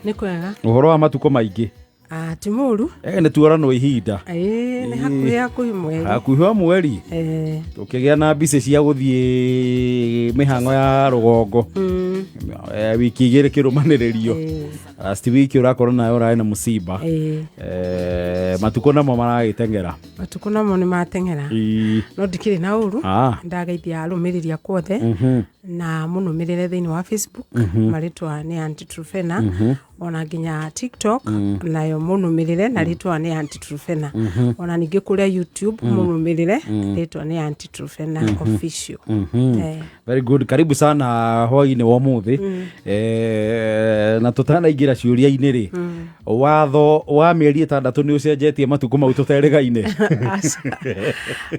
Nĩ kwega. Ũhoro wa matuko maingĩ. Ti mũru. Nĩ tuorano ihinda. Nĩ hakuhĩ mweri. Hakuhĩ mweri. Tũkĩgĩa na mbica cia gũthiĩ mĩhang'o ya rũgongo. Wiki igĩrĩ kĩrũmanĩrĩrio. Last week ũrakorwo nayo ũrarĩ na mũciba. Matuko namo maragĩteng'era. Matuko namo nĩ mateng'era. No ndikĩrĩ na ũru. Ndageithia arũmĩrĩri akwa othe na mũnũmĩrĩre thĩinĩ wa Facebook. Marĩtwa nĩ Aunty Truphena. Ona nginya TikTok nayo mũnũmĩrĩre na rĩtwa nĩ Aunty Truphena. Ona ningĩ kũrĩa YouTube mũnũmĩrĩre rĩtwa nĩ Aunty Truphena official. Very good. Karibu sana hwaĩ-inĩ wa ũmũthĩ. Na tũtanaingĩra ciũria-inĩ rĩ. Watho wa mĩeri 6 nĩ ũcenjetie matukũ mau tũteregaine.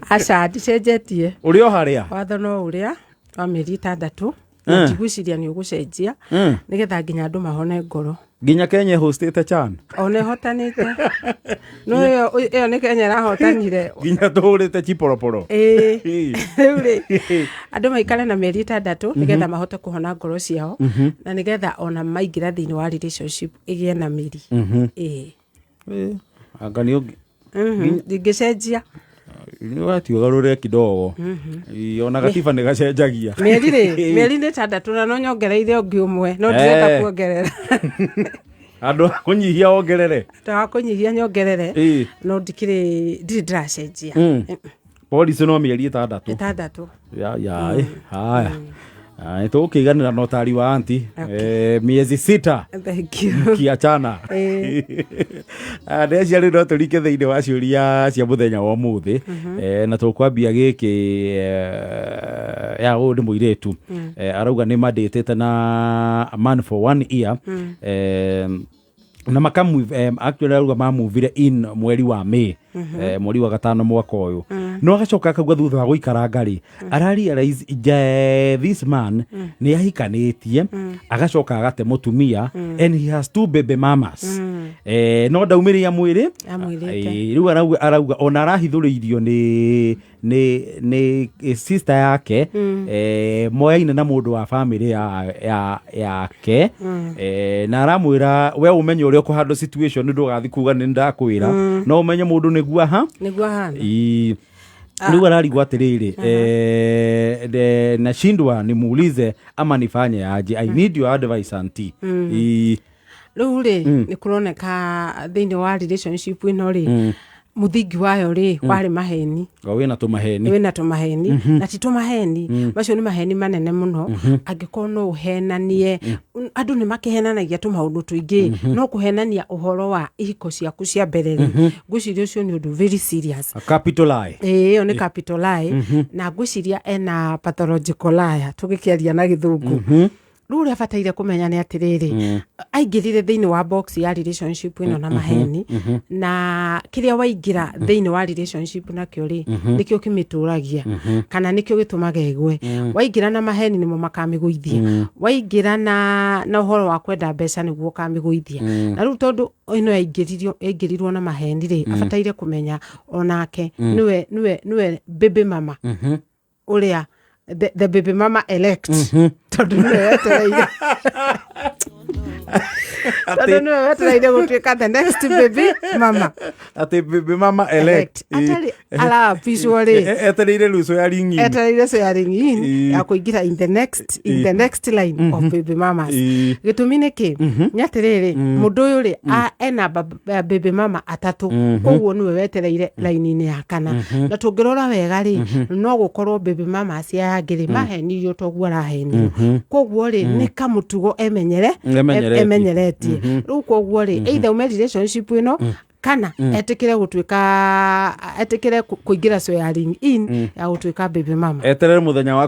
Aca ndicenjetie. Ũrĩ o harĩa? Watho no ũrĩa wa mĩeri 6. Ndigwiciria nĩ ũgũcenjia nĩgetha nginya andũ mahone ngoro. Nginya Kenya hostete Chan. Ona hotanĩte. No ĩyo nĩ Kenya rahotanire. Nginya tũhũrĩte chiporoporo. Rĩu rĩ andũ maikare na mĩeri 6 nĩgetha mahote kũhona ngoro ciao na nĩgetha ona maingĩra thĩinĩ wa relationship ĩgĩe na mĩri. Anga nĩ ndingĩcenjia. Watiũgarũre kidogo. Ona gatiba nĩ gacenjagia. Mĩeri nĩ 6 na no nyongereire ũngĩ ũmwe no ndirenda kuongerera. Andũ kũnyihia ongerere. Twa kũnyihia nyongerere no ndikĩrĩ ndiracenjia. Policy no mĩeri 6. 6. Haya. Tũkĩiganĩra na ũtari wa Aunty miezi 6. Thank you. Kiachana. Ndeci arĩ no tũrike thĩinĩ wa ciũria cia mũthenya wa ũmũthĩ na tũkwambia gĩkĩ ya ũndũ mũirĩtu arauga nĩ mandĩtĩte na man for 1 year na makamove actually arauga mamuvire in mweri wa May mweri wa 5 mwaka ũyũ no agacoka akauga thutha wa gũikara ngari ararealize this man nĩ ahikanĩtie agacoka agate mũtumia and he has 2 baby mamas no ndaumĩrĩria mwĩrĩ rĩu arauga ona arahithũrĩirio nĩ sister yake moyaine na mũndũ wa family yake na aramwĩra we ũmenye ũrĩa ũkũhandle situation ndũgathi kuga nĩ ndakwĩra no ũmenye mũndũ nĩguo hana rĩu ararigwo atĩrĩrĩ nashindwa nimuulize ama nifanye aje. I need your advice Aunty. Rĩu rĩ nĩ kũroneka thĩinĩ wa relationship ĩno rĩ muthingi wayo rĩ warĩ maheni. Wĩna tũmaheni na ti tũmaheni macio nĩ maheni manene mũno angĩkorwo no ũhenanie andũ nĩ makĩhenanagia tũmaũndũ tũingĩ no kũhenania ũhoro wa ihiko ciaku cia mbere rĩ ngwĩciria ũcio nĩ ũndũ very serious. A capital lie. Ĩyo nĩ capital lie na ngwĩciria ena pathological lie tũgĩkĩaria na gĩthũngũ. Rĩu ũrĩa bataire kũmenya nĩ atĩrĩrĩ aingĩrire thĩinĩ wa box ya relationship ĩno na maheni na kĩrĩa waingĩra thĩinĩ wa relationship nakĩo rĩ nĩkĩo kĩmĩtũragia kana nĩkĩo gĩtũmaga ĩgwe. Waingĩra na maheni nĩmo makamĩgũithia, waingĩra na ũhoro wa kwenda mbeca nĩguo kamĩgũithia. Na rĩu tondũ ĩno yaingĩrirwo na maheni rĩ abataire kũmenya onake nĩwe baby mama ũrĩa the baby mama elect. Tondũ nĩwe wetereire. Tondũ nĩwe wetereire gũtuĩka the next baby mama. Atĩ baby mama elect. Atari alaapishwo rĩ. Etereire rĩu swearing in. Etereire swearing in ya kũingĩra in the next line of baby mamas. Gĩtũmi nĩ kĩ? Nĩ atĩrĩrĩ mũndũ ũyũ rĩ ena baby mama 3 koguo nĩwe wetereire line-inĩ ya 4 na tũngĩrora wega rĩ no gũkorwo baby mama cia ngĩrĩ mahenirio toguo arahenirio koguo rĩ nĩ kamũtugo emenyeretie rĩu koguo rĩ either ume relationship ĩno kana etĩkĩre kũingĩra swearing in ya gũtuĩka baby mama. Eterere mũthenya wa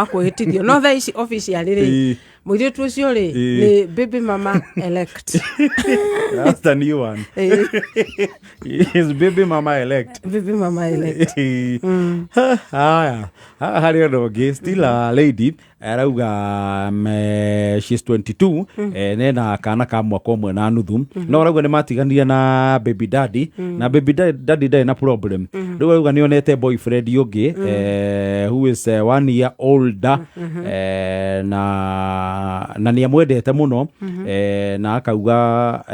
kwĩhĩtithio no thaa ici officially rĩ mũirĩtu ũcio rĩ nĩ baby mama elect. That's the new one. Is baby mama elect. Haya hari ũndũ still a lady arauga she's 22 nena kana ka mwaka ũmwe na nuthu no arauga nĩ matiganire na baby daddy na baby daddy ndarĩ na problem rĩu arauga nĩ onete boyfriend ũngĩ who is 1 year older na na nĩ amwendete mũno na akauga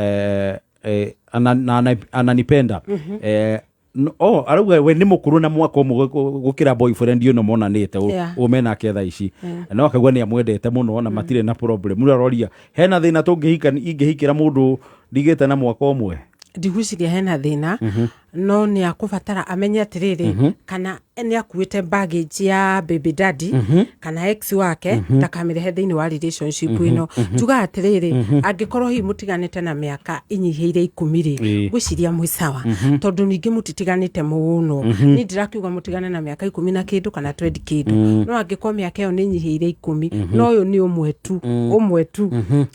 ananipenda arauga we nĩ mũkũrũ na mwaka ũmwe gũkĩra boyfriend ũno monanĩte ũmena aketha ici no akauga nĩ amwendete mũno na matirĩ na problem rĩu aroria hena thĩna ingĩhikĩra mũndũ ndigĩte na mwaka ũmwe ndigwiciria hena thĩna no nĩ akũbatara amenye atĩrĩrĩ kana nĩ akuĩte baggage ya baby daddy kana ex wake takamĩrehe thĩinĩ wa relationship ĩno tuga atĩrĩrĩ angĩkorwo hihi mũtiganĩte na mĩaka inyihĩire 10 gwĩciria mwĩ sawa tondũ ningĩ mũtitiganĩte mũno nĩ ndirakiuga mũtigane na mĩaka 10 na kĩndũ kana 20 kĩndũ no angĩkorwo mĩaka ĩyo nĩ inyihĩire 10 no ũyũ nĩ ũmwe tu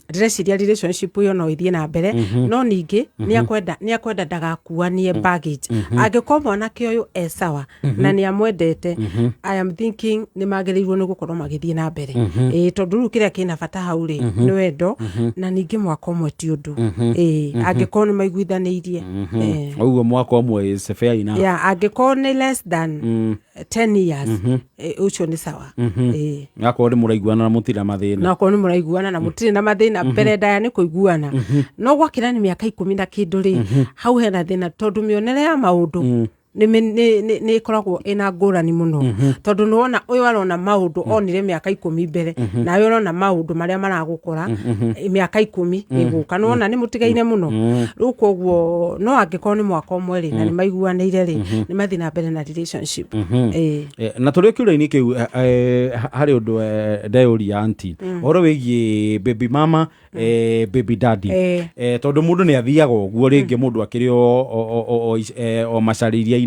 ndĩreciria relationship ĩyo no ĩthiĩ na mbere no ningĩ nĩ akwenda ndagakuanie baggage angĩkorwo mwanake ũyũ sawa na nĩ amwendete I am thinking nĩ magĩrĩirwo nĩ gũkorwo magĩthiĩ na mbere tondũ rĩu kĩrĩa kĩna bata hau rĩ nĩ wendo na ningĩ mwaka ũmwe ti ũndũ angĩkorwo nĩ maiguithanĩirie ũguo mwaka ũmwe is fair enough angĩkorwo nĩ less than 10 years ũcio nĩ sawa akorwo nĩ mũraiguana na mũtirĩ na mathĩna na akorwo nĩ mũraiguana na mũtirĩ na mathĩna mbere ndaya nĩ kũiguana no gwakĩra nĩ mĩaka 10 na kĩndũ rĩ hau hena thĩna tondũ mĩonere ya maũndũ nĩ ikoragwo ina ngũrani mũno tondũ nĩwona ũyũ arona maũndũ onire mĩaka 10 mbere na ũyũ arona maũndũ marĩa maragũkora mĩaka 10 ĩgũka nĩwona nĩ mũtigaine mũno rĩu koguo no angĩkorwo nĩ mwaka ũmwe rĩ na nĩ maiguanĩire rĩ nĩ mathiĩ na mbere na relationship na tũrĩ kĩũria-inĩ kĩu harĩ ũndũ ndeyũria anti ũhoro wĩgiĩ baby mama baby daddy tondũ mũndũ nĩ athiaga ũguo rĩngĩ mũndũ akĩrĩ o macarĩria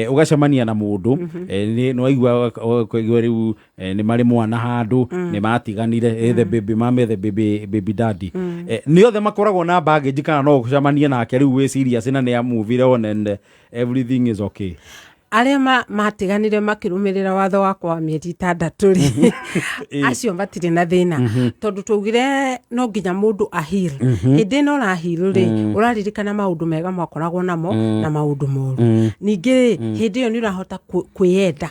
ugacemania na mũndũ nĩ waigua rĩu nĩ marĩ mwana handũ nĩ matiganire the baby mama the baby daddy nĩ othe makoragwo na baggage kana no gũcemania nake rĩu wĩ serious na nĩ amuvire on and everything is okay arĩa matiganire makĩrũmĩrĩra watho wakwa wa mĩeri 6 rĩ acio matirĩ na thĩna tondũ twaugire no nginya mũndũ ahil hĩndĩ ĩno ũrahil rĩ ũraririkana maũndũ mega mwakoragwo namo na maũndũ moru ningĩ hĩndĩ ĩyo nĩ ũrahota kwĩyenda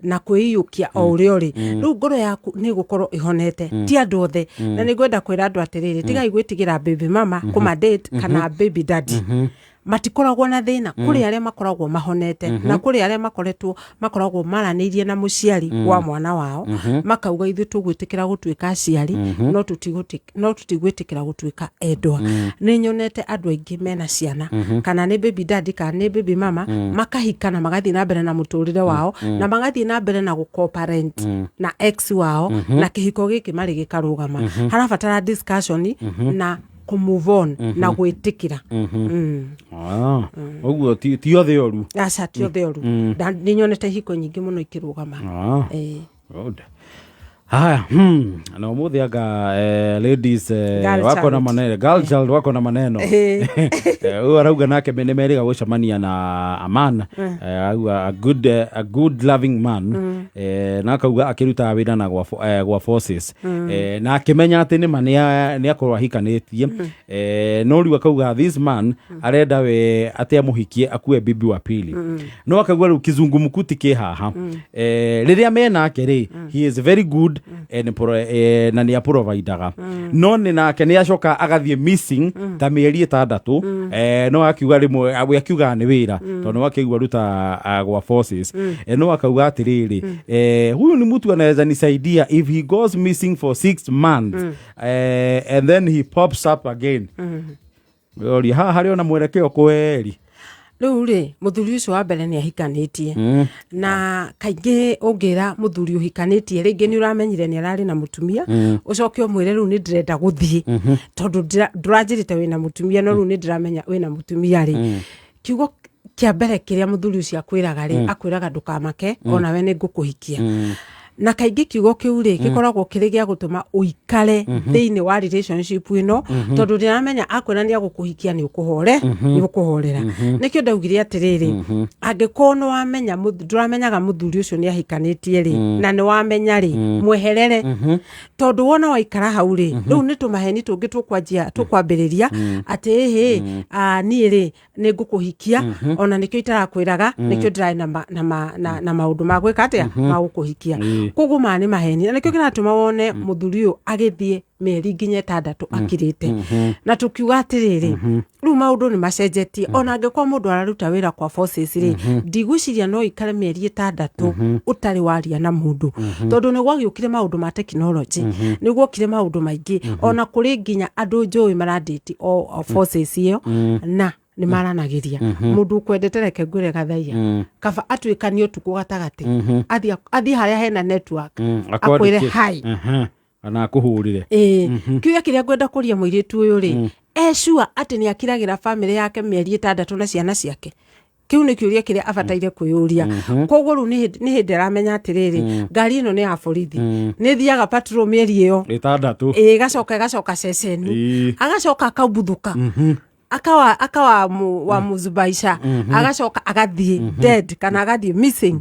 na kwĩiyũkia o ũrĩa ũrĩ rĩu ngoro yaku nĩ gũkorwo ĩhonete ti andũ othe na nĩ ngwenda kwĩra andũ atĩrĩrĩ tigai gwĩtigĩra baby mama kũmadate kana baby daddy matikoragwo na thĩna kũrĩ arĩa makoragwo mahonete na kũrĩ arĩa makoragwo maranĩirie na mũciari wa mwana wao makauga ithuĩ tũgwĩtĩkĩra gũtuĩka aciari no tũtigwĩtĩkĩra gũtuĩka endwa nĩ nyonete andũ aingĩ mena ciana kana nĩ baby daddy kana nĩ baby mama makahikana magathiĩ na mbere na mũtũrĩre wao na magathiĩ na mbere na gũco-parent na ex wao na kĩhiko gĩkĩ marĩ gĩkarũgama harabatara discussion na move on na gwĩtĩkĩra ũguo ti othe oru aca ti othe oru nĩ nyonete hiko nyingĩ mũno ikĩrũgama haya na ũmũthĩ anga ladies wako na maneno girl child wako na maneno ũyũ arauga nake nĩ merĩga gũcemania na a man a good loving man na akauga akĩruta wĩra na gwa forces na akĩmenya atĩ nĩma nĩ akorwo ahikanĩtie no rĩu akauga this man arenda we atĩ amũhikie akue bibi wa pili no akauga rĩu kizungumkuti kĩ haha rĩrĩa menake rĩ he is very good na nĩ aprovidaga no nĩ nake nĩ acoka agathiĩ missing ta mĩeri 6 no akiuga rĩmwe akiuga nĩ wĩra tondũ nĩ akĩigua ruta gwa forces no akauga atĩrĩrĩ huyu ni mtu anaweza nisaidia if he goes missing for 6 months and then he pops up again yori harĩ ona mwerekeo kweri rĩu rĩ mũthuri ũcio wa mbere nĩ ahikanĩtie na kaingĩ ũngĩra mũthuri ũhikanĩtie rĩngĩ nĩ ũramenyire nĩ ararĩ na mũtumia ũcoke ũmwĩre rĩu nĩ ndĩrenda gũthiĩ tondũ ndũranjĩrĩte wĩna mũtumia no rĩu nĩ ndĩramenya wĩna mũtumia rĩ kiugo kĩa mbere kĩrĩa mũthuri ũcio akwĩraga rĩ akwĩraga ndũkamake ona we nĩ ngũkũhikia na kaingĩ kiugo kĩu rĩ gĩkoragwo kĩrĩ gĩa gũtũma ũikare thĩinĩ wa relationship ĩno tondũ ndĩramenya akwĩra nĩ agũkũhikia nĩ ũkũhorera nĩkĩo ndaugire atĩrĩrĩ angĩkorwo nĩ wamenya ndũramenyaga mũthuri ũcio nĩ ahikanĩtie rĩ na nĩ wamenya rĩ mweherere tondũ wona waikara hau rĩ rĩu nĩ tũmaheni tũngĩ tũkwambĩrĩria atĩ niĩ rĩ nĩ ngũkũhikia ona nĩkĩo itarakwĩraga nĩkĩo ndĩraĩ na maũndũ ma gwĩka atĩa ma gũkũhikia koguo mani maheni na nikio kiratuma wone muthuri uyu agithie meri nginya 6 akirite na tukiuga atiriri riu maundu ni macenjetie ona angekuwa mundu araruta wira kwa forces ri ndigwiciria no ikare meri 6 utari waria na mundu tondu ni gwagiukire maundu ma technology ni gwokire maundu maingi ona kuri nginya andu njui maranditi o forces iyo na ni maranagiria mundu kwendete reke ngwire gathaia kaba atwikanie utuku gatagati athi haria hena network akwire hai ana kuhurire kiuya kiria ngwenda kuria muiritu uyu ri sure ati ni akiragira family yake mieri 6 na ciana ciake kiu ni kiuria kiria abataire kuyuria koguo ru ni hindi ramenya atiriri ngari ino ni ya borithi ni thiaga patrol mieri iyo 6 gacoka cecenu agacoka akabuthuka akawa wa muzubaisha agacoka agathie dead kana agathie missing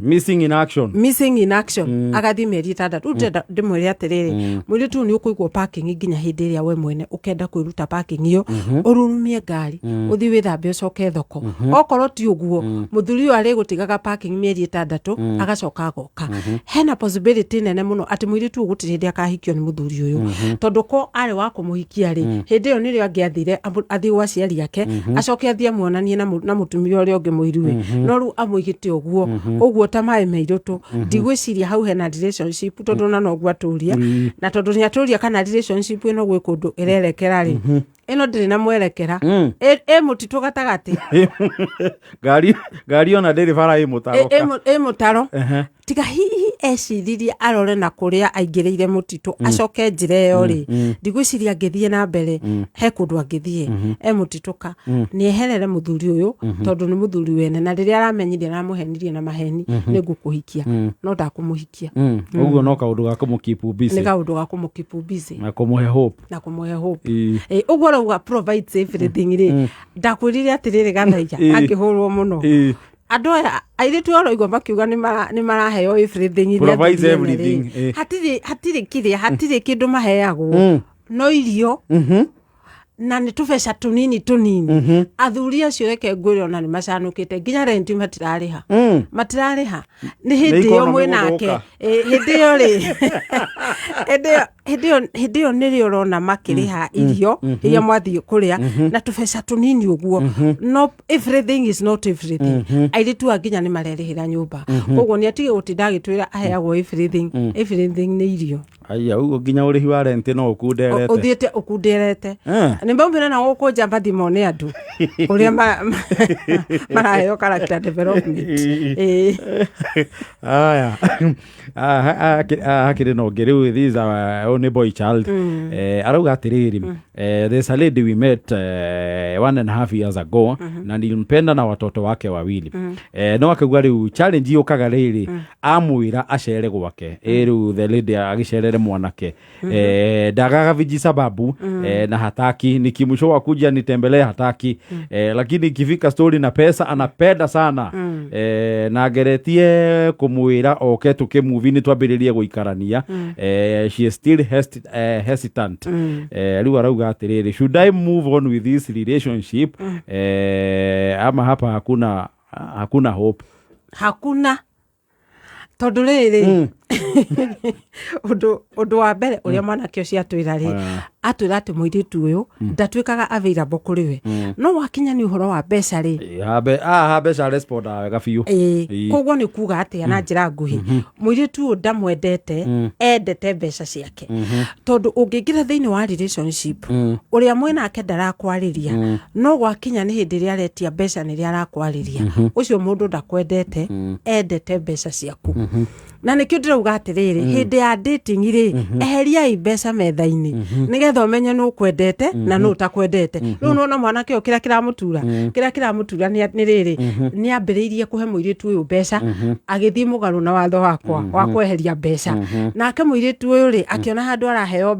in action agathie meri 6 ndimwire atiriri mwiri tu ni ukuigwo parking nginya hindi iria we mwene ukenda kwiruta parking iyo urumie ngari uthi withambe ucoke thoko okorwo ti uguo muthuri uyu ari gutigaga parking meri 6 agacoka agoka hena possibility nene muno ati mwiri tu gutiri ndi akahikio ni muthuri uyu tondu ko ari wa kumuhikia ri hindi iyo nirio angiathire athi wa ciari yake acoke athie muonanie na mutumia uria ungi muiriwe no ru amuigite uguo ta mai meirutu ndigwiciria hau hena relationship tondu na no gwaturia na tondu ni aturia kana relationship ino gwe kundu irerekera ri ino ndiri na mwerekera mutitu gatagati ngari ona ndiri bara mutaro tiga hihi eciririe arore na kuria aingiriire mutitu acoke njire yo ri ndigwiciria ngithie na mbere he kundu angithie mutituka ni eherere muthuri uyu tondu ni muthuri wene na riria aramenyire na muhenirie na maheni ni ngukuhikia no ndakumuhikia uguo no kaundu ga kumukipu busy ni kaundu ga kumukipu busy na kumuhe hope uguo rauga provides everything ri ndakwirire atiriri gathaia akihurwo muno andu aya airitu oroigwa makiuga ni maraheo everything provides everything hatiri kindu maheagwo no irio na ni tubeca tunini athuri acio reke ngwire ona ni macanukite nginya renti matirariha ni hindi yo mwinake hindi yo ri hindi yo niri urona makiriha irio iria mwathie kuria na tubeca tunini uguo no everything is not everything airitu nginya ni marerihira nyumba koguo ni atige gutinda agitwira aheagwo everything ni irio aya uguo nginya urihi wa renti no ukunderete uthiete ukunderete ni mbona na goko jamba thimone andu uria maraheo character development aya hakiri no ngeri these are only boy child arauga atiriri there's a lady we met 1.5 years ago na nilimpenda na watoto wake wawili no akagwa riu challenge yukaga riri amwira acere gwake riu the lady agicerere mwanake ndagaga viji sababu na hataki nikimshoa kuja nitembelee hataki lakini ikifika story na pesa anapenda sana na geretie kumwira oke tukimuvie ni twambiririe guikarania she is still hesitant riu arauga atiriri should I move on with this relationship ama hapa hakuna hope tondu riri undu wa mbere uria mwanake ucio atwira ri atwira ati muiritu uyu ndatwikaga available kuri we no wakinya ni uhoro wa mbeca ri mbeca respond wega biu koguo ni kuga ati na njira nguhi muiritu uyu ndamwendete endete mbeca ciake tondu ungingira thiini wa relationship uria mwinake ndarakwariria no gwakinya ni hindi ria aretia mbeca ni ria arakwariria ucio mundu ndakwendete endete mbeca ciaku na nikio ndirauga atiriri hindi ya dating ri eheria mbeca metha-ini nigetha umenye no kwendete na no utakwendete riu no mwanake o kira kiramutura ni riri ni ambiriirie kuhe muiritu uyu mbeca agithii mugaru na watho wakwa wa kweheria mbeca nake muiritu uyu ri akiona handu araheo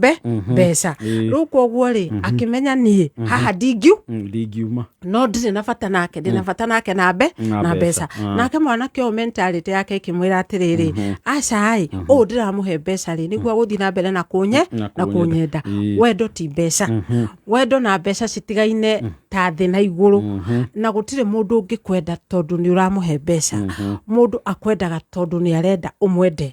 mbeca riu koguo ri akimenya nie haha ndingiuma no ndiri na bata nake na mbeca nake mwanake o mentality yake ikimwira atiriri acai ndiramuhe mbeca ri niguo guthii na mbere na kunyenda wendo ti mbeca wendo na mbeca citigaine ta thĩ na igũrũ na gũtirĩ mũndũ ũngĩkwenda tondũ nĩ ũramũhe mbeca mũndũ akwendaga tondũ nĩ arenda ũmwende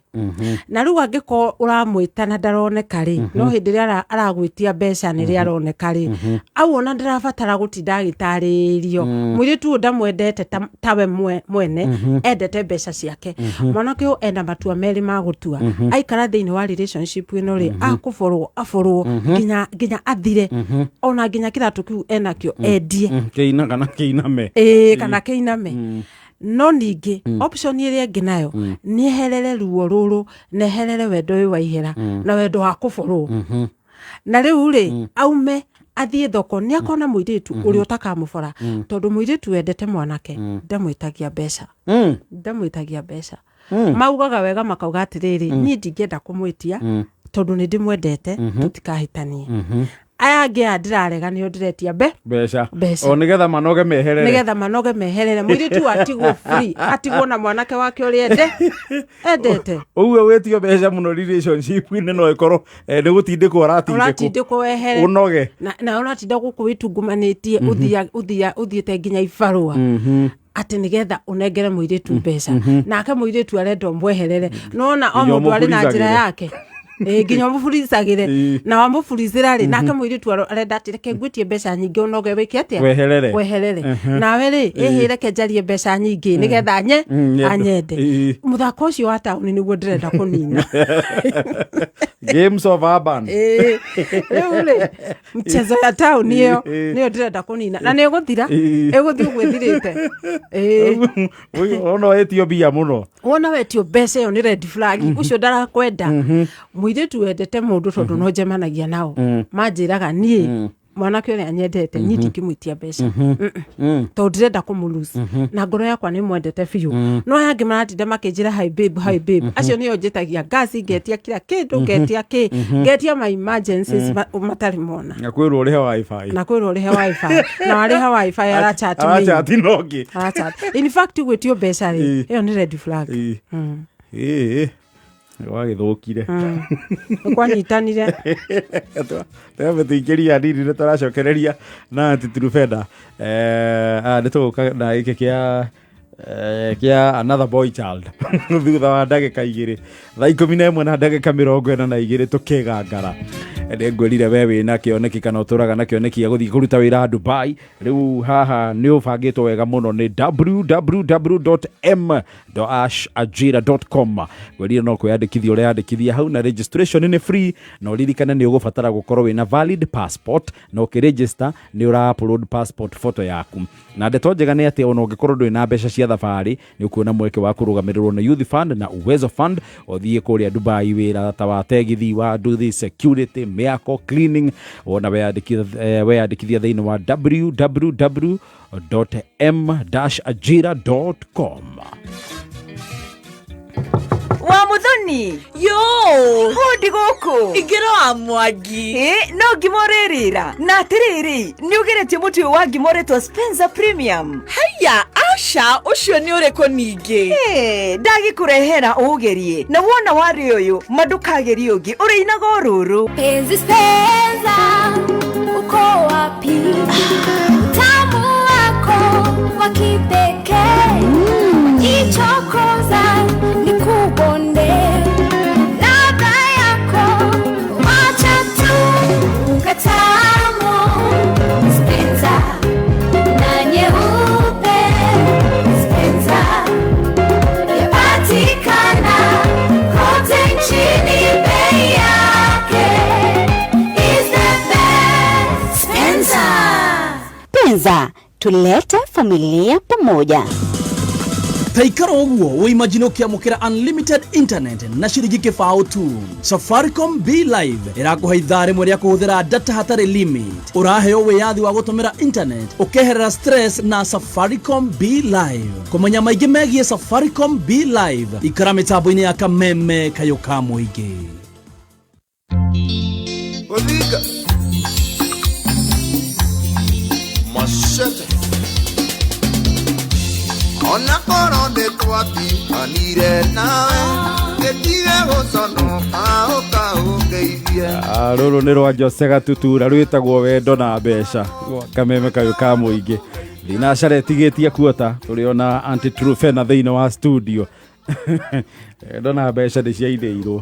na rĩu angĩkorwo ũramwĩta na ndaroneka rĩ no hĩndĩ ĩrĩa aragwĩtia mbeca nĩ rĩ aroneka rĩ au ona ndarabatara gũtinda agĩtarĩrio mũirĩtu ũyũ ndamwendete tawe mwene endete mbeca ciake mwanake ũyũ enda matua merĩ ma gũtua aikara thĩinĩ wa relationship ĩno rĩ aborwo nginya athire ona nginya kĩratũ kĩu enakĩo endie kĩina kana kĩiname kana kĩiname no ningĩ option ĩrĩa ĩngĩ nayo nĩ eherere ruo rũrũ na eherere wendo ũyũ wa ihera na wendo wa kũborwo na rĩu rĩ aume athiĩ thoko nĩ akona mũirĩtu ũrĩa ũtakamũbora tondũ mũirĩtu wendete mwanake ndamwĩtagia mbeca maugaga wega makauga atĩrĩrĩ niĩ ndingĩenda kũmwĩtia tondũ nĩ ndĩmwendete tũtikahĩtanie aya angĩ ndĩrarega nĩo ndĩretia mbeca o nĩgetha manoge meherere mũirĩtu atigwo free atigwo na mwanake wake ũrĩa endete ũguo wĩtio mbeca mũno relationship-inĩ no ĩkorwo nĩ gũtindĩkwo ũratindĩkwo wehere ũnoge na ũratinda gũkũ wĩtungumanĩtie ũthiĩte nginya ibarũa atĩ nĩgetha ũnengere mũirĩtu mbeca nake mũirĩtu arenda mweherere nona o mũndũ arĩ na njĩra yake nginya mũburizagĩre na wamũburizĩra rĩ nake mũirĩtu arenda atĩ reke ngwĩtie mbeca nyingĩ ũnoge wĩke atĩa weherere nawe rĩ reke njarie mbeca nyingĩ nĩgetha anyende mũthako ũcio wa taũni nĩguo ndĩrenda kũnina games of urban rĩu rĩ mchezo ya taũni ĩyo nĩyo ndĩrenda kũnina na nĩ ĩgũthira ĩgũthiĩ gwĩthirĩte ona wetio mbia mũno wona wetio mbeca ĩyo nĩ red flag ũcio ndarakwenda mũirĩtu wendete mũndũ tondũ no njemanagia nao manjĩraga niĩ mwanake ũrĩa nyendete niĩ ndingĩmwĩtia mbeca tondũ ndĩrenda kũmũlose na ngoro yakwa nĩ mwendete biũ no aya angĩ maratinda makĩnjĩra hi babe acio nĩo njĩtagia ngaci ngetia kila kĩndũ ngetia my emergencies matarĩ mona na kwĩrwo ũrĩhe wifi na warĩha wifi arachat nogi in fact gwĩtio mbeca rĩ ĩyo nĩ red flag wagĩthũkire kwanyitanire tũambe tũingĩria nini nĩ tũracokereria na Anti-Trupenda nĩ tũgũka na gĩkĩ kĩa another boy child thutha wa ndagĩka 2 thaa 11 na ndagĩka 42 tũkĩgangara nĩ ngwĩrire we wĩna kĩoneki kana ũtũraga na kĩoneki ya gũthiĩ kũruta wĩra Dubai rĩu haha nĩ ũbangĩtwo wega mũno nĩ www.m-ajira.com ngwĩrire no kwĩyandĩkithia ũreyandĩkithia hau na registration nĩ free na ũririkane nĩ ũgũbatara gũkorwo wĩna valid passport na ũkĩregister nĩ ũra-upload passport photo yaku na ndeto njega nĩ atĩ ona ũngĩkorwo ndũrĩ na mbeca cia thabarĩ nĩ ũkuona mweke wa kũrũgamĩrĩrwo na Youth Fund na Uwezo Fund ũthiĩ kũrĩa Dubai wĩra ta wa tegithi wa duty security mĩako cleaning ona weyandĩkithia thĩinĩ wa www.m-ajira.com wa muthoni yo hundi guku ingiro wa mwangi no ngimorerira na atiriri ni ugeretie muti wa ngimoretwo Spencer Premium haya asha ucio ni ureko ningi ndagikurehera ugerie na wona wari uyu madukagerie ungi uri inago ruru penzi Spencer uko wapi tamu wako wa kipekee ichokoza nikubonde ladha yako wacha tu ukatamu Spencer na nyeupe Spencer yapatikana kote nchini bei yake is the best Spencer tulete familia pamoja Taikaro uguo uimagino kiamukira unlimited internet na shiriki kifao tu. Safaricom Be Live irakuhe ithare mwe rya kuhuthira data hatari limit. Uraheo wiyathi wa gutumira internet ukeherera stress na Safaricom Be Live. Kumenya maingĩ megie Safaricom Be Live ikara mitambo-ini ya kameme kayoka muingi. Oliga Machete Ona koronde twati anire nawe getige gosono aoka oke ndeithia rũrũ nĩ rwa Jose Gatutura rwĩtagwo wendo na mbeca kameme kayũ ka mũingĩ thinacara ĩtigĩtie kuota tũrĩ ona Aunty Trufena thĩinĩ wa studio wendo na mbeca nĩ ciaithĩirwo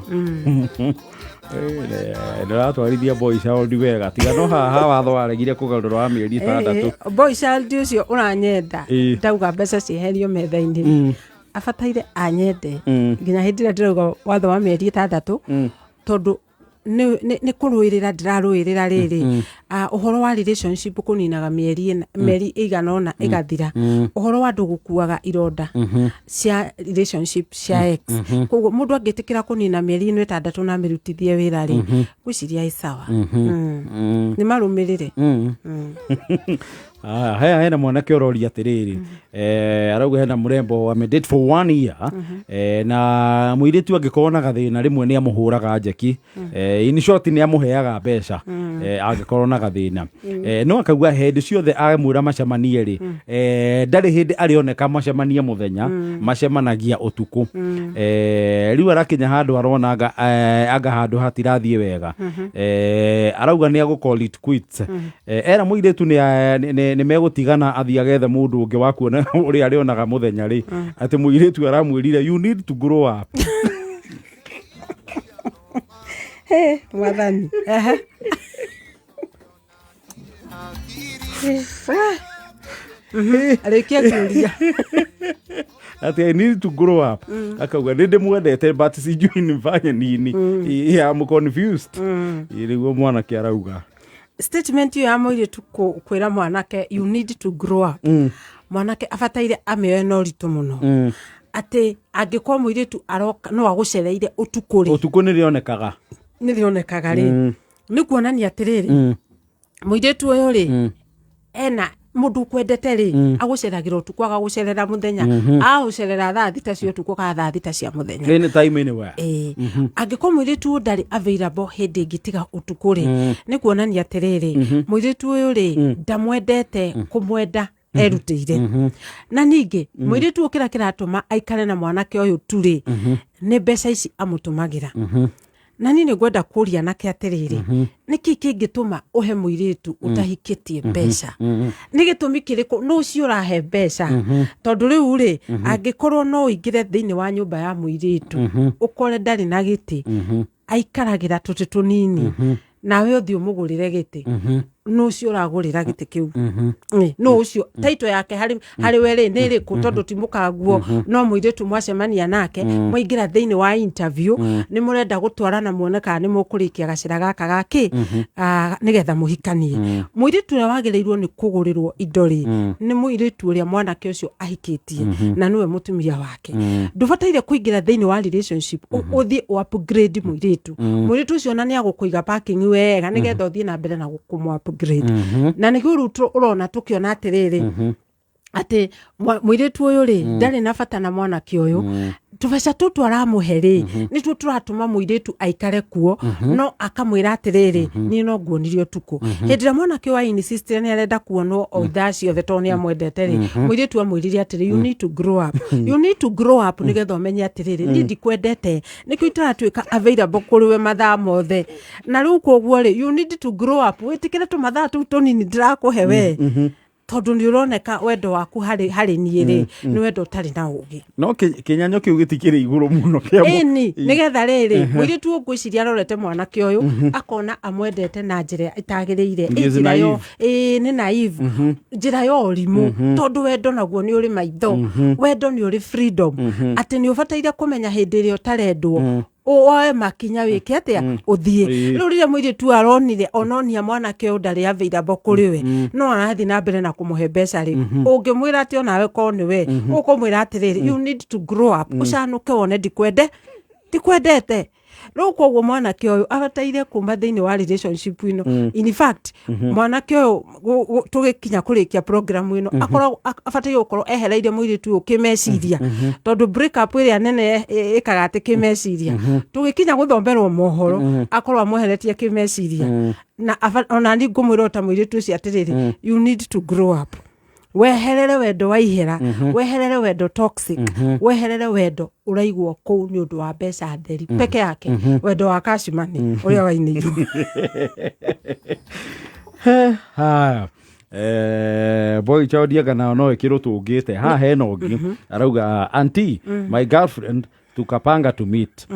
nĩratwarithia boy child wega tiga no haha watho waregire kũgarũra wa mĩeri 6 boy child ũcio ũranyenda ndauga mbeca cieherio metha-inĩ abataire anyende nginya hĩndĩ ĩrĩa ndĩrauga watho wa mĩeri 6 tondũ nĩ kũrũĩrĩra ndĩrarũĩrĩra rĩrĩ ũhoro wa relationship kũninaga mĩeri ĩigana ũna ĩgathira ũhoro wa andũ gũkuaga ironda cia relationship cia ex koguo mũndũ angĩtĩkĩra kũnina mĩeri 6 na mĩrutithie wĩra rĩ gwĩciria ĩ sawa nĩ marũmĩrĩre haya hena mwanake ũroria atĩrĩrĩ arauga hena mũrembo wa date for 1 year na mũirĩtu angĩkorwo na gathĩna rĩmwe nĩ amũhũraga njeki in short nĩ amũheaga mbeca angĩkorwo na gathĩna no akauga hĩndĩ ciothe amwĩra macemanie rĩ ndarĩ hĩndĩ arĩoneka macemanie mũthenya macemanagia ũtukũ rĩu arakinya handũ arona anga handũ hatirathiĩ wega arauga nĩ agũ call it quits era mũirĩtu nĩ megũtigana athiĩ agethe mũndũ ũngĩ wa kuona ũrĩa arĩonaga mũthenya rĩ atĩ mũirĩtu aramwĩrire you need to grow up mwathani arĩkia kũria atĩ I need to grow up akauga nĩ ndĩmwendete but sijui nifanye nini I'm confused rĩu mwanake arauga statement ya mũirĩtu kwĩra mwanake you need to grow up mwanake abataire amĩoe na ũritũ mũno atĩ angĩkorwo mũirĩtu aroka no agũcereire ũtukũ nĩ rĩonekaga rĩ nĩ kuonania atĩrĩrĩ mũirĩtu ũyũ rĩ ena mũndũ kwendete rĩ agũceragĩra ũtukũ agagũcerera mũthenya agũcerera thaa 6 cia ũtukũ kana thaa 6 cia mũthenya any time anywhere angĩkorwo mũirĩtu ndarĩ available hĩndĩ ĩngĩtiga ũtukũ rĩ nĩ kuonania atĩrĩrĩ mũirĩtu ũyũ rĩ ndamwendete kũmwenda erutĩire na ningĩ mũirĩtu ũkĩra kĩratũma aikare na mwanake ũyũ tu rĩ nĩ mbeca ici amũtũmagĩra na niĩ nĩ ngwenda kũria nake atĩrĩrĩ nĩkĩ kĩngĩtũma ũhe mũirĩtu ũtahikĩtie mbeca nĩ gĩtũmi kĩrĩkũ no ũcio ũrahe mbeca tondũ rĩu rĩ angĩkorwo no ũingĩre thĩinĩ wa nyũmba ya mũirĩtu ũkore ndarĩ na gĩtĩ aikaragĩra tũtĩ tũnini nawe ũthiĩ ũmũgũrĩre gĩtĩ no ũcio ũragũrĩra gĩtĩ kĩu no ũcio taito yake harĩ we rĩ nĩ ĩrĩkũ tondũ ti mũkanguo no mũirĩtu mwacemania nake mwaingĩra thĩinĩ wa interview nĩ mũrenda gũtwarana muone kana nĩ mũkũrĩkia gacĩra gaka gakĩ nĩgetha mũhikanie mũirĩtu ũrĩa wagĩrĩirwo nĩ kũgũrĩrwo indo rĩ nĩ mũirĩtu ũrĩa mwanake ũcio ahikĩtie na nĩwe mũtumia wake ndũbataire kũingĩra thĩinĩ wa relationship ũthiĩ upgrade mũirĩtu ũcio na nĩ agũkũiga parking wega nĩgetha ũthiĩ na mbere na gũkũmwa upgrade na nĩ gũrũ ũrona tũkĩona atĩrĩrĩ atĩ mũirĩtu ũyũ rĩ ndarĩ na bata na mwanake ũyũ tũbeca tũtũ aramũhe rĩ nĩtuo tũratũma mũirĩtu aikare kuo no akamwĩra atĩrĩrĩ niĩ no nguonirio ũtukũ hĩndĩ ĩrĩa mwanake wa insist nĩ arenda kuonwo o ithaa ciothe tondũ nĩ amwendete rĩ mũirĩtu amwĩrire atĩrĩ you need to grow up nĩgetha ũmenye atĩrĩrĩ niĩ ndikwendete nĩkĩo itaratuĩka available kũrĩ we mathaa mothe na rĩu koguo rĩ you need to grow up wĩtĩkĩre tũmathaa tũu tũnini ndĩrakũhe we tondũ nĩ ũroneka wendo waku harĩ niĩ rĩ nĩ wendo ũtarĩ na ũgĩ no kĩnyanyo kĩu gĩtikĩrĩ igũrũ mũno nĩgetha rĩrĩ mũirĩtu ũngwĩciria arorete mwanake ũyũ akona amwendete na njĩra ĩtagĩrĩire nĩ naive njĩra ya ũrimũ tondũ wendo naguo nĩ ũrĩ maitho wendo nĩ ũrĩ freedom atĩ nĩ ũbataire kũmenya hĩndĩ ĩrĩa ũtarendwo oe makinya wĩke atĩa ũthiĩ rĩu rĩrĩa mũirĩtu aronire ononia mwanake ũyũ ndarĩ available kũrĩ we no arathiĩ na mbere na kũmũhe mbeca rĩ ũngĩmwĩra atĩ onawe korwo nĩ we ũkũmwĩra atĩrĩrĩ you need to grow up ũcanũke wone ndikwendete rĩu koguo mwanake ũyũ abataire kuma thĩinĩ wa relationship ĩno in fact mwanake ũyũ tũgĩkinya kũrĩkia program ĩno abataire gũkorwo ehereire mũirĩtu ũyũ kĩmeciria tondũ break up ĩrĩa nene ĩkaga atĩ kĩmeciria tũgĩkinya gũthomberwo mohoro akorwo amweheretie kĩmeciria na ona ni ngũmwĩra ta mũirĩtu ũcio atĩrĩrĩ you need to grow up weherere wendo wa ihera weherere wendo toxic weherere wendo uraigwo kuu ni undu wa mbeca theri peke yake wendo wa cashmani uria wainirwo haya boy chaudia kana no ikiro tungite ha hena ungi arauga auntie my girlfriend tukapanga to meet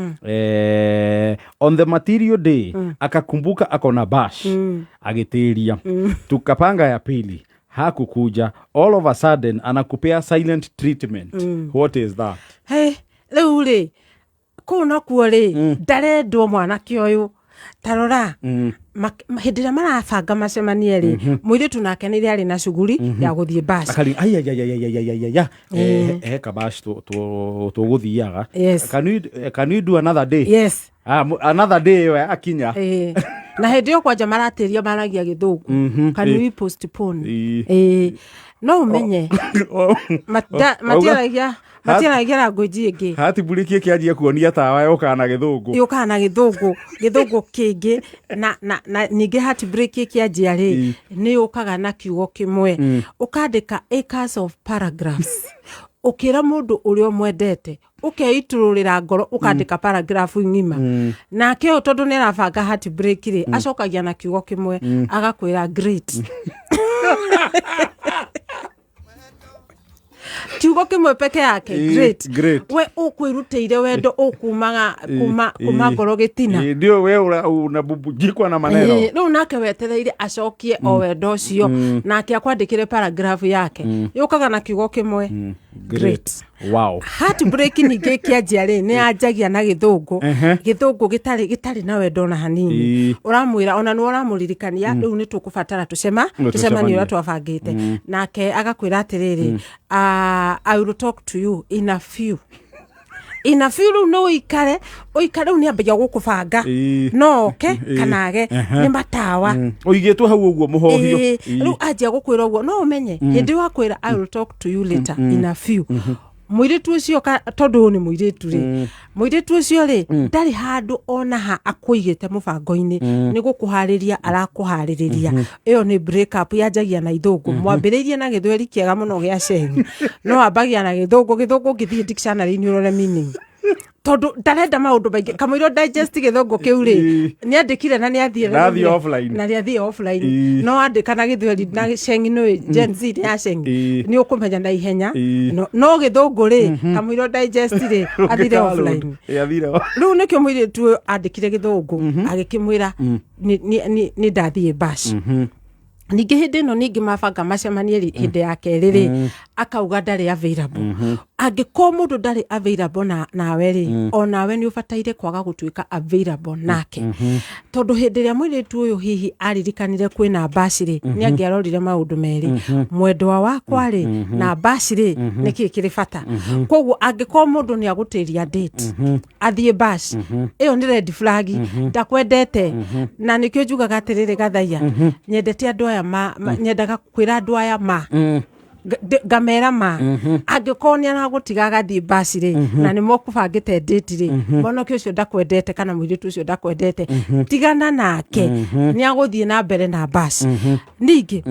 on the material day akakumbuka akona bash agitiria tukapanga ya pili hakukuja all of a sudden anakupea silent treatment what is that hey leule kuna kuore darendwo mwana kioyo tarora hindira marabanga macemanie ri muiritu nake nire ari na shughuli ya guthie bash akali kabash to guthiaga can you do another day yes another day we akinya na hindio kwanja maratiria maragia githungu can we postpone no umenye matiaragia language ingi hati burikie kianjia kuonia tawa yokana githungu kingi na ninge hati break kianjia ri ni ukaga na kiugo kimwe ukandika acres of paragraphs ukira mundu urio mwendete ukeitururira ngoro ukandika paragraph ngima nake o tondu nerabanga hati break ri acokagia na kiugo kimwe agakwira great kiugo kimwe peke yake great we ukwirutire wendo ukumaga kuma ngoro gitina ndio we unabubujikwa na maneno no nake wetereire acokie o wendo cio nake akwandikire paragraph yake yukaga na kiugo kimwe great wow heartbreak ninge kianjia ri ni anjagia na githungu gitari na wendo na hanini uramwira ona ni uramuririkania riu ni tukubatara tucemani ura twabangite nake agakwira atiriri I will talk to you in a few no ikare ni ambeja gukubanga no kanage ni matawa oigetwo hau uguo muhohio riu ajia gukwira uguo no umenye hindi wa kwira I will talk to you later in a few muiritu ucio tondu ni muiritu ri muiritu ucio ri ndari handu ona ha akuigite mubango-ini ni gukuhariria arakuhariria iyo ni break up yanjagia na ithungu mwambiririe na githweri kiega muno gia sheng no ambagia na githungu ngithie dictionary ni urore meaning tondu ndarenda maundu maingi kamwiro digest githungu kiu ri ni andikire na ni athie offline no andika na githweri na sheng no Gen Z ya sheng ni ukumenya na ihenya no githungu ri kamwiro digest ri athire offline riu nikio mwire tu andikire githungu agikimwira ni ndathie bash ninge hindi no ninge mabanga macemanie hindi yake riri akauga ndari available angiko mundu ndari available nawe ri onawe ni ubataire kwaga gutuika available nake tondu hindi ria mwiritu uyu hihi aririkanire kwina bash ri ni angiarorire maundu meri mwendwa wakwa ri na bash ri niki kiri bata koguo angiko mundu ni agutiria date athie bash iyo ni red flag ndakwendete na nikio njugaga atiriri gathaia nyendete andu aya nyendaga kwira andu aya gamera angikonia na gutiga gathie bash ri na ni mokubangite date ri bono kio cio ndakwendete kana mwiritu ucio ndakwendete tigana nake ni aguthie na mbere na bash ningi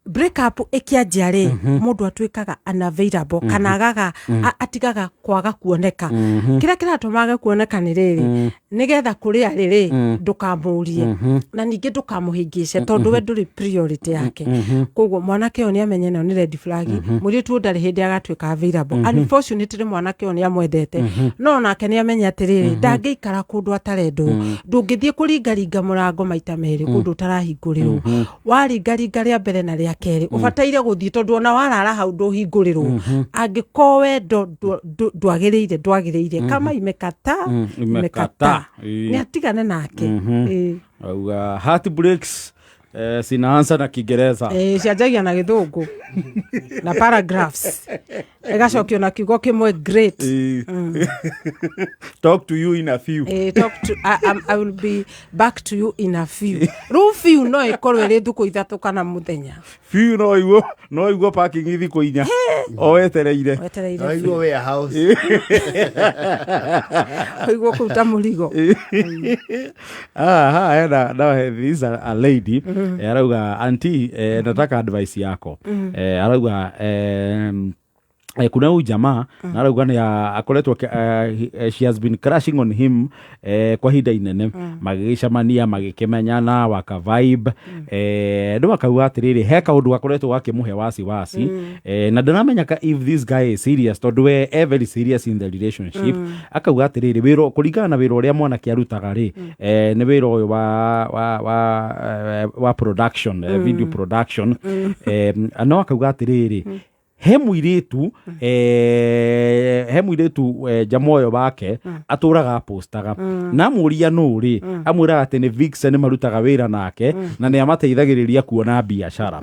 break up ikianjia ri mundu atwikaga unavailable kana agaga atigaga kwaga kuoneka kira kiratumaga kuoneka ni riri nigetha kuria riri ndukamurie na ningi ndukamuhingice tondu we nduri priority yake koguo mwanake oni amenye no ni red flag muri tu ndari hindi agatwika available unfortunately mwanake oni amwendete no nake ni amenye atiriri ndangeikara kundu atarendo ndungithie kuringaringa murango maita meri kundu tarahingũrirwo waringaringa ria mbere na ria keri ubataire guthie tondu ona warara hau nduhingurirwo angiko wendo ndwagiriire kama imekata ni atigane nake auga heartbreaks sinaanza na Kiingereza cianjagia na githungu na paragraphs egacokio na kiugo kimwe great. Talk to you in a few. I will be back to you in a few. Few no ikorwo ri thuku ithatu kana muthenya. Few no iguo parking ithiku inya. O wetereire. No iguo warehouse. Iguo kuruta murigo. This is a lady. Arauga auntie, nataka advice yako. Arauga kuna huyu jamaa na arauga ni akoretwo she has been crashing on him kwa hinda inene magicamania magikemenyana waka vibe ndo akauga atiriri he kaundu akoretwo gakimuhe wasi na ndamenya ka if this guy is serious tondu we very serious in the relationship akauga atiriri wiro kuringana na wiro uria mwana kiarutaga ri ni wiro uyu wa production video production no akauga atiriri he muiritu jamoyo bake aturaga postaga na muria nuri amwira ati ni Vixen marutaga wira nake na ni amateithagiriria kuona biashara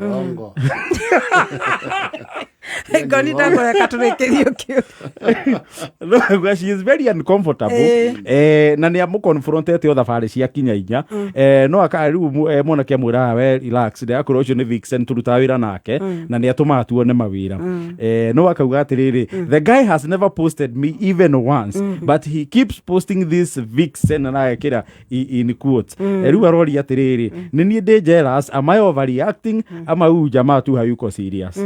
Goni ndakora katurekerio kio. No, she is very uncomfortable. Na ni amuconfrontate other thabari cia kinya inya. No akariu mwana kia mwira we relax. De akoro cio ni Vixen turuta wira nake na ni atuma tuone mawira. No akauga atiriri, the guy has never posted me even once, but he keeps posting this Vixen na akira in quotes. Riu arori atiriri, ni ni dangerous, am I overreacting? Ama huyu jamaa tu hayuko serious.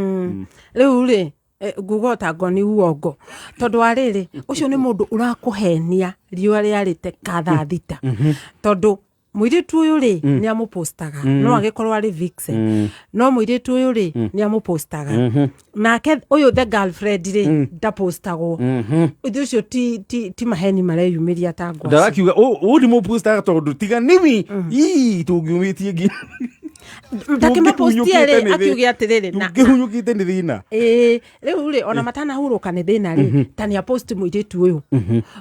Riu ri gugota ngoni uongo tondu ariri ucio ni mundu urakuhenia riua riarite katha thita tondu muiritu uyu ri ni amupostaga no agikorwa ari Vixen no muiritu uyu ri ni amupostaga nake uyu the girlfriend ri ndapostagwo ucio ti maheni mareyumiria tangwa ndarakiuga uri mupostaga tondu tiga nimi tungiumitie ngi ndakimapostia ri akiugia atiriri na ngihunyukite ni thina riu ri ona matana huruka ni thina ri tani apost muiritu uyu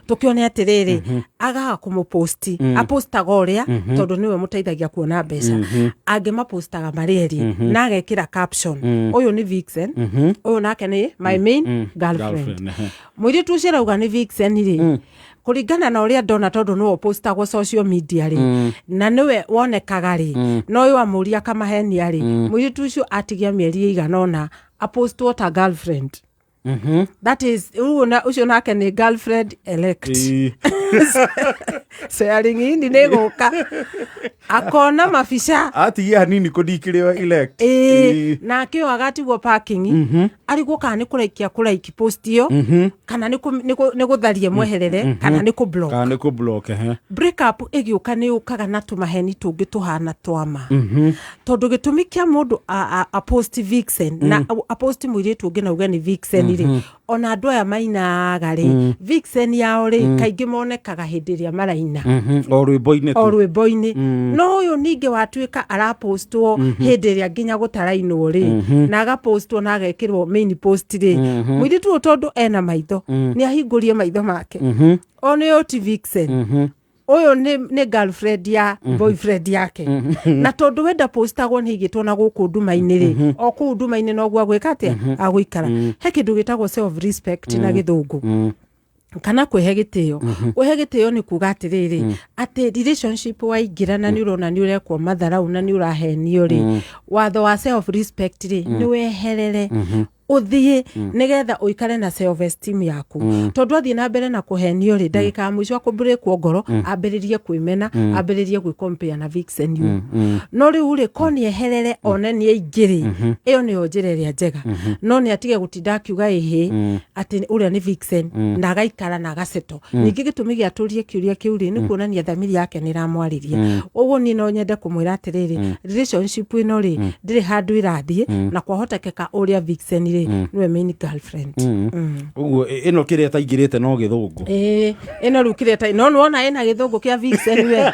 tukione atiriri agaga kumuposti apostaga uria tondu niwe muteithagia kuona mbeca angimapostaga marieri na agekira caption uyu ni Vixen uyu nake ni my main girlfriend muiritu ucio rauga ni Vixen ri kuringana na uria ndona tondu no postagwo social media ri na niwe wonekaga ri no yo amuria kama henia ri muiritu ucio atigia mieri iganona apostwo ta girlfriend that is ucio nake ni girlfriend elect sharing ini negoka akona mafisha ati hanini kudikirewa elect na akio agatigwo parking arigwo kana ni kuraikia kuraiki post iyo kana ni gutharie mweherere kana ni ku block break up egiuka ni ukaga na tumaheni tungi tuhana twama tondu gitumi kia mundu a post Vixen na a post muiritu ungi na uga ni Vixen ri ona andu aya mainaga ri Vixen yao ri kaingi monekaga hindi ria maraina o rwimbo-ini no uyu ninge watuika arapostwo hindi ria nginya gutarainwo ri na agapostwo na agekirwo main post ri muiritu tondu ena maitho ni ahingurie maitho make one oti Vixen uyu ni girlfriend ya boyfriend yake na tondu wenda postagwo ni igitwo na guku nduma-ini ri o ku nduma-ini no gwa gwika atia aguikara he kindu gitagwo self respect na githungu kana kwehe gitio kwehe gitio ni kuga atiriri ati relationship waingira na ni urona ni urekwo matharau na ni urahenio ri watho wa self respect ri ni weherere uthie nigetha uikare na self esteem yaku tondu athie na mbere na kuhenio ri ndagika mwisho akumbirikwo ngoro ambiririe kwimena ambiririe gwicompare na Vixen you no riu ri koni eherere one ni aingiri iyo ni onjereria njega no ni atige gutinda akiuga ehe ati uria ni Vixen na agaikara na agaseto ningi gitumi gia turie kiuria kiu ri ni kuonania thamiri yake ni ramwariria uguo ni no nyende kumwira atiriri relationship ino ri ndiri handu irathie na kwahotekeka uria Vixen ri niwe main girlfriend uguo ino kiria taingirite no githungu ino rukirete no wona ena githungu kia Vixen we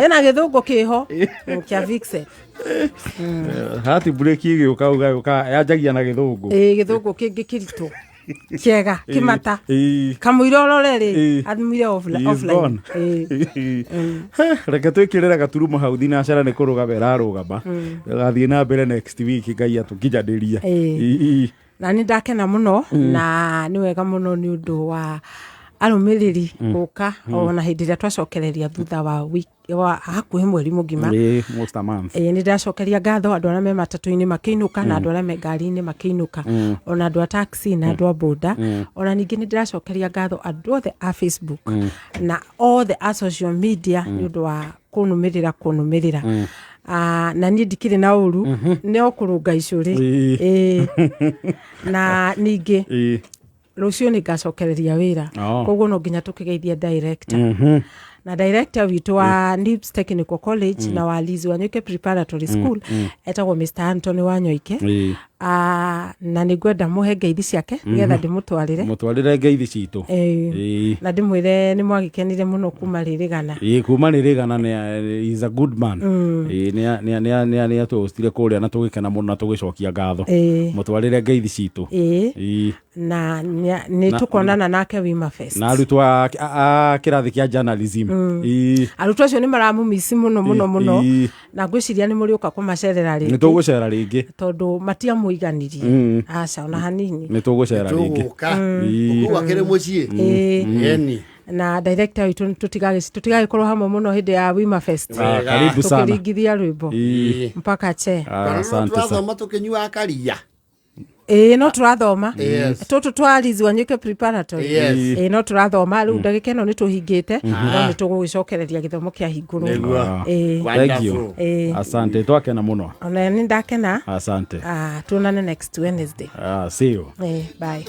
ena githungu kiho kia Vixen hati break igiuka uga yajagia na githungu githungu kingi kiritu kiega kimata kamuira ororeri admire offline reke twikirira gaturumo hau thinacara ni kuruga berarugamba gathie na mbere next week ngai atukijaniria na nĩ ndakena mũno na nĩ wega mũno nĩ ũndũ wa arũmĩrĩri gũka ona hĩndĩ ĩrĩa twacokereria thutha wa hakuhĩ mweri mũgima nĩ ndacokeria ngatho andũ arĩa me matatũ-inĩ makĩinũka na andũ arĩa me ngari-inĩ makĩinũka ona andũ a taxi na andũ a boda ona ningĩ nĩ ndĩracokeria ngatho andũ othe a Facebook na othe a social media nĩ ũndũ wa kũnũmĩrĩra na niĩ ndikĩrĩ na ũru nĩ okũrũnga icũrĩ na ningĩ rũciũ nĩ ngacokereria wĩra koguo no nginya tũkĩgeithia director na director witũ wa NIPS Technical College na wa Liz Wanyoike Preparatory School etagwo Mr. Anthony Wanyoike na nĩ ngwenda mũhe ngeithi ciake nĩgetha ndĩmũtwarĩre ngeithi citũ na ndĩmwĩre nĩ mwagĩkenire mũno kuma Rĩrĩgana kuma Rĩrĩgana is a good man nĩ atũhostire kũrĩa na tũgĩkena mũno na tũgĩcokia ngatho mũtwarĩre ngeithi citũ na nĩ tũkonana nake Wima Fest na arutwo a kĩrathi kĩa journalism arutwo acio nĩ maramũmici mũno na ngwĩciria nĩ mũrĩũka kũmacerera rĩngĩ nĩ tũgũcera rĩngĩ tondũ matiamũiganirie aca ona hanini nĩ tũgũcera rĩngĩ ũguo akĩrĩ mũciĩ na director witũ tũtigagĩkorwo hamwe mũno hĩndĩ ya Wima Fest karibu sana tũkĩringithia rwĩmbo mpaka tũrathoma tũkĩnyuaga karia no tũrathoma tũtũ twa Liz Wanyoike Preparatory no tũrathoma rĩu ndagĩka ĩno nĩ tũhingĩte no nĩ tũgũgĩcokereria gĩthomo kĩa hingũrũ thank you asante twakena mũno ona nĩ ndakena asante tuonane next Wednesday see you bye